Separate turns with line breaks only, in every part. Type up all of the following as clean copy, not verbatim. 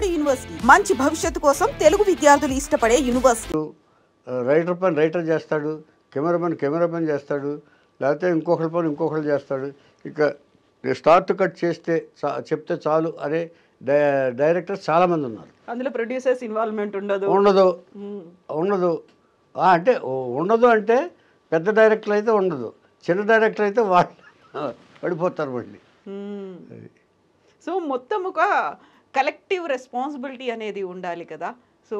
Palnadu university మంచి భవిష్యత్తు కోసం తెలుగు విద్యార్థులు ఇష్టపడే యూనివర్సిటీ.
రైటర్ పని రైటర్ చేస్తాడు, కెమెరామెన్ చేస్తాడు, లేకపోతే ఇంకొకరి పని ఇంకొకరు చేస్తాడు. ఇక స్టార్ట్ కట్ చేస్తే చెప్తే చాలు అనే డైరెక్టర్స్ చాలామంది ఉన్నారు.
అందులో ప్రొడ్యూసర్స్ ఇన్వాల్వ్మెంట్ ఉండదు.
అంటే ఉండదు అంటే పెద్ద డైరెక్టర్ అయితే ఉండదు, చిన్న డైరెక్టర్ అయితే వాళ్ళు పడిపోతారు మళ్ళీ.
సో మొత్తం ఒక కలెక్టివ్ రెస్పాన్సిబిలిటీ అనేది ఉండాలి కదా. సో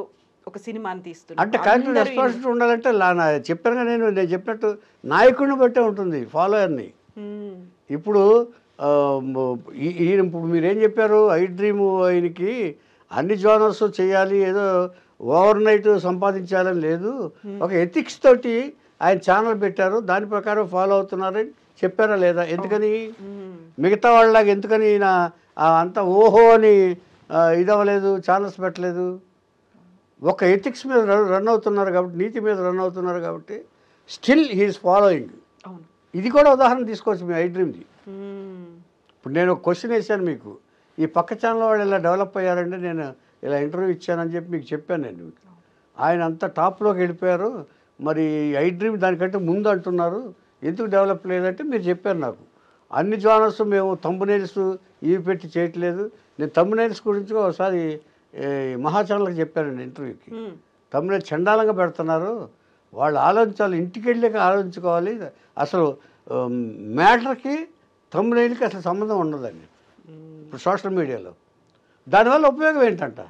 ఒక సినిమాని తీస్తున్నా
అంటే కలెక్టివ్ రెస్పాన్సిబిలిటీ ఉండాలంటే చెప్పాను కదా, నేను చెప్పినట్టు నాయకుడిని బట్టే ఉంటుంది ఫాలోయర్ని. ఇప్పుడు ఇప్పుడు మీరేం చెప్పారు, ఐ డ్రీమ్ ఆయనకి అన్ని జోనర్స్ చేయాలి, ఏదో ఓవర్ నైట్ సంపాదించాలని లేదు, ఒక ఎథిక్స్ తోటి ఆయన ఛానల్ పెట్టారు, దాని ప్రకారం ఫాలో అవుతున్నారని చెప్పారా లేదా? ఎందుకని మిగతా వాళ్ళలాగా ఎందుకని ఈయన అంతా ఓహో అని ఇది అవ్వలేదు, ఛానల్స్ పెట్టలేదు? ఒక ఎథిక్స్ మీద రన్ అవుతున్నారు కాబట్టి, నీతి మీద రన్ అవుతున్నారు కాబట్టి స్టిల్ హీఈస్ ఫాలోయింగ్. ఇది కూడా ఉదాహరణ తీసుకోవచ్చు మీ ఐ డ్రీమ్ది. ఇప్పుడు నేను ఒక క్వశ్చన్ వేసాను మీకు, ఈ పక్క ఛానల్ వాళ్ళు ఇలా డెవలప్ అయ్యారంటే నేను ఇలా ఇంటర్వ్యూ ఇచ్చానని చెప్పి మీకు చెప్పాను నేను. ఆయన అంతా టాప్లోకి వెళ్ళిపోయారు, మరి ఐ డ్రీమ్ దానికంటే ముందు అంటున్నారు, ఎందుకు డెవలప్ లేదంటే మీరు చెప్పారు నాకు. అన్ని జానర్స్ మేము థంబ్నెయిల్స్ ఇవి పెట్టి చేయట్లేదు. నేను థంబ్నెయిల్స్ గురించి ఒకసారి మహాఛానల్కి చెప్పానండి ఇంటర్వ్యూకి. థంబ్నెయిల్ చండాలంగా పెడుతున్నారు, వాళ్ళు ఆలోచించాలి, ఇంటికి వెళ్ళాక ఆలోచించుకోవాలి. అసలు మ్యాటర్కి థంబ్నెయిల్కి అసలు సంబంధం ఉండదండి ఇప్పుడు సోషల్ మీడియాలో. దానివల్ల ఉపయోగం ఏంటంట?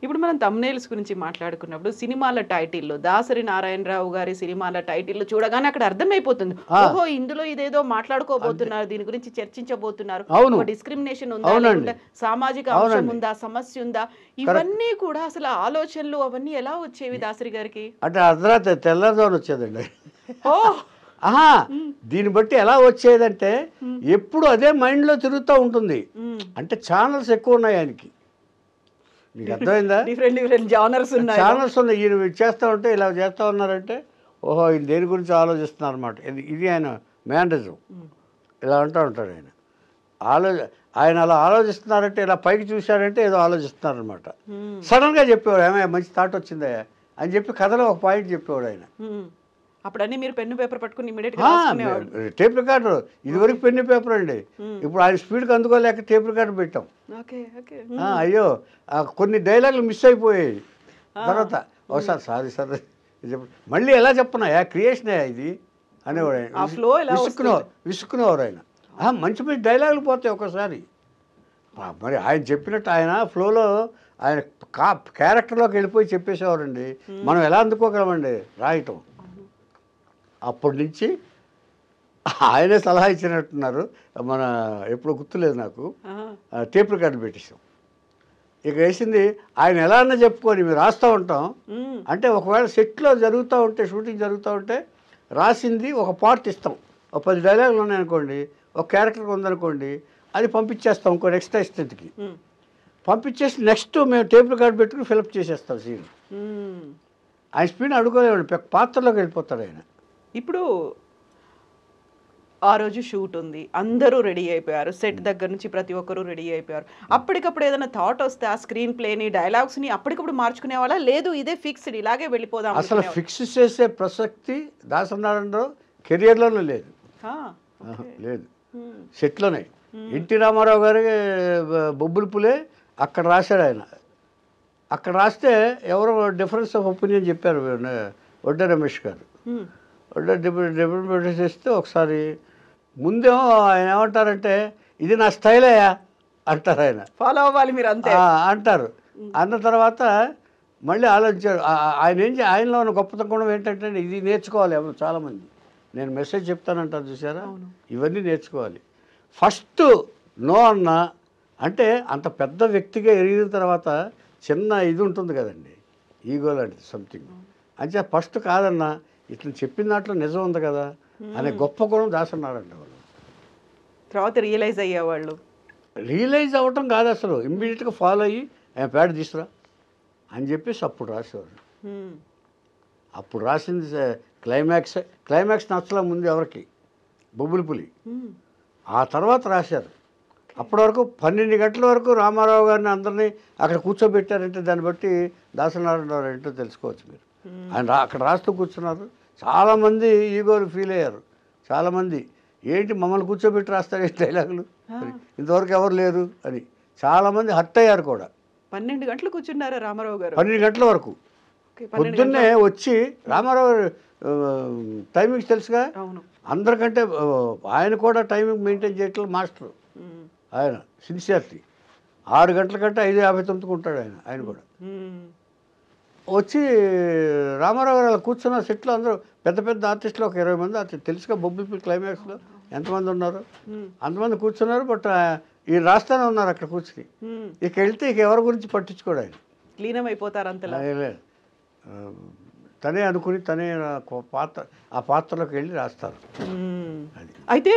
ఇప్పుడు మనం థంబ్నెయిల్స్ గురించి మాట్లాడుకున్నప్పుడు సినిమాల టైటిల్లో దాసరి నారాయణరావు గారి సినిమాల టైటిల్ చూడగానే అక్కడ అర్థమైపోతుంది, ఓహో ఇందులో ఇదేదో మాట్లాడుకోబోతున్నారు, దీని గురించి చర్చించబోతున్నారు, డిస్క్రిమినేషన్ ఉందా, సామాజిక అంశం ఉందా, సమస్య ఉందా, ఇవన్నీ కూడా అసలు ఆలోచనలు అవన్నీ ఎలా వచ్చేవి దాసరి గారికి?
అంటే అర్ధరాత్రి తెల్లవారుజామున వచ్చేదండి. దీన్ని బట్టి ఎలా వచ్చేదంటే ఎప్పుడు అదే మైండ్లో తిరుగుతూ ఉంటుంది. అంటే ఛానల్స్ ఎక్కువ ఉన్నాయి ఆయనకి, మీకు అర్థమైందా?
డిఫరెంట్ ఛానల్స్
ఉన్నాయి. ఈయన చేస్తూ ఉంటే ఇలా చేస్తూ ఉన్నారంటే ఓహో ఈయన దేని గురించి ఆలోచిస్తున్నారు అనమాట. ఇది ఆయన మేనరిజం, ఇలా అంటూ ఉంటాడు ఆయన. ఆయన అలా ఆలోచిస్తున్నారంటే, ఇలా పైకి చూశారంటే ఏదో ఆలోచిస్తున్నారనమాట. సడన్గా చెప్పేవాడు, ఏమైనా మంచి థాట్ వచ్చిందా అని చెప్పి కథలో ఒక పాయింట్ చెప్పేవాడు ఆయన.
అప్పుడన్నీ మీరు పెన్ను పేపర్ పట్టుకుని
టేప్ రికార్డర్, ఇదివరకు పెన్ను పేపర్ అండి, ఇప్పుడు ఆయన స్పీడ్కి అందుకోలేక టేప్ రికార్డర్ పెట్టాం. అయ్యో కొన్ని డైలాగులు మిస్ అయిపోయాయి. తర్వాత ఒకసారి సారీ మళ్ళీ ఎలా చెప్పనా, క్రియేషనే ఇది అనేవాడు ఆయన. విసుక్కునేవారు ఆయన. మంచి మంచి డైలాగులు పోతాయి ఒక్కోసారి. మరి ఆయన చెప్పినట్టు ఆయన ఫ్లోలో ఆయన క్యారెక్టర్లోకి వెళ్ళిపోయి చెప్పేసేవారండి. మనం ఎలా అందుకోగలమండి రాయటం? అప్పటి నుంచి ఆయనే సలహా ఇచ్చినట్టున్నారు, మన ఎప్పుడు గుర్తులేదు నాకు, టేప్ రికార్డు పెట్టేసాం. ఇక వేసింది ఆయన ఎలా అన్నా చెప్పుకొని మేము రాస్తూ ఉంటాం. అంటే ఒకవేళ సెట్లో జరుగుతూ ఉంటే, షూటింగ్ జరుగుతూ ఉంటే రాసింది ఒక పార్ట్ ఇస్తాం, ఒక 10 డైలాగులు ఉన్నాయనుకోండి, ఒక క్యారెక్టర్ ఉందనుకోండి, అది పంపించేస్తాం ఇంకో నెక్స్ట్ అసిస్టెంట్కి. పంపించేసి నెక్స్ట్ మేము టేప్ రికార్డు పెట్టుకుని ఫిలప్ చేసేస్తాం సీన్. ఆయన స్పీడ్ అడుగులేవాడు, పాత్రలోకి వెళ్ళిపోతాడు ఆయన.
ఇప్పుడు ఆ రోజు షూట్ ఉంది, అందరూ రెడీ అయిపోయారు, సెట్ దగ్గర నుంచి ప్రతి ఒక్కరూ రెడీ అయిపోయారు. అప్పటికప్పుడు ఏదైనా థాట్ వస్తే ఆ స్క్రీన్ ప్లేని డైలాగ్స్ని అప్పటికప్పుడు మార్చుకునే వాళ్ళ, లేదు ఇదే ఫిక్స్డ్ ఇలాగే వెళ్ళిపోదాం?
అసలు ఫిక్స్ చేసే ప్రసక్తి దాసనారాయణరావు కెరియర్లోనే లేదు. లేదు, సెట్లోనే. ఎన్టీ రామారావు గారి బొబ్బుల పులే అక్కడ రాశాడు ఆయన. అక్కడ రాస్తే ఎవరో డిఫరెన్స్ ఆఫ్ ఒపీనియన్ చెప్పారు వడ్డే రమేష్ గారు. డిఫరెంట్ చేస్తే ఒకసారి ముందేమో ఆయన ఏమంటారంటే ఇది నా స్టైల్ అయ్యా అంటారు, ఆయన
ఫాలో అవ్వాలి మీరు అంతే
అంటారు. అన్న తర్వాత మళ్ళీ ఆలోచించారు. ఆయనలో ఉన్న గొప్పతనం ఏంటంటే ఇది నేర్చుకోవాలి ఎవరు చాలామంది. నేను మెసేజ్ చెప్తానంటారు చూసారా, ఇవన్నీ నేర్చుకోవాలి. ఫస్ట్ నో అన్న అంటే అంత పెద్ద వ్యక్తిగా ఎరిగిన తర్వాత చిన్న ఇది ఉంటుంది కదండి, ఈగో లాంటిది సంథింగ్. అంటే ఫస్ట్ కాదన్నా, ఇట్లా చెప్పిన దాంట్లో నిజం ఉంది కదా అనే గొప్ప గుణం దాసన్నారండి వాళ్ళు.
తర్వాత రియలైజ్ అయ్యేవాళ్ళు.
రియలైజ్ అవ్వటం కాదు అసలు, ఇమ్మీడియట్గా ఫాలో అయ్యి ప్యాడ్ తీసుకురా అని చెప్పేసి అప్పుడు రాసేవారు. అప్పుడు రాసింది క్లైమాక్స్ నచ్చలా ముందు ఎవరికి, బొబ్బుల పులి. ఆ తర్వాత రాశారు అప్పటి వరకు 12 గంటల వరకు రామారావు గారిని అందరినీ అక్కడ కూర్చోబెట్టారంటే దాన్ని బట్టి దాసనారాయణరావు ఏంటో తెలుసుకోవచ్చు మీరు. ఆయన అక్కడ రాస్తూ కూర్చున్నారు. చాలామంది ఈగోలు ఫీల్ అయ్యారు. చాలామంది ఏంటి మమ్మల్ని కూర్చోబెట్టి రాస్తారు డైలాగులు, ఇంతవరకు ఎవరు లేరు అని చాలామంది హర్ట్ అయ్యారు కూడా.
12 గంటలు కూర్చున్నారా రామారావు గారు?
12 గంటల వరకు పొద్దున్నే వచ్చి రామారావు టైమింగ్స్ తెలుసుగా, అందరికంటే ఆయన కూడా టైమింగ్ మెయింటైన్ చేయట్లేదు మాస్టర్. ఆయన సిన్సియర్టీ 6 గంటల కంటే 5:59కి ఉంటాడు ఆయన కూడా. వచ్చి రామారావు గారు అలా కూర్చున్న సెట్లో అందరూ పెద్ద పెద్ద ఆర్టిస్టులు ఒక 20 మంది ఆర్టిస్ట్ తెలుసుగా, బొబ్బిలి క్లైమాక్స్లో ఎంతమంది ఉన్నారు అంతమంది కూర్చున్నారు. బట్ ఈ రాస్తానే ఉన్నారు అక్కడ కూర్చుని. ఇక వెళ్తే ఇక ఎవరి గురించి పట్టించుకోడు ఆయన,
లీనం అయిపోతారు అంతలా.
తనే అనుకుని తనే ఆ పాత్రలోకి వెళ్ళి రాస్తారు.
అయితే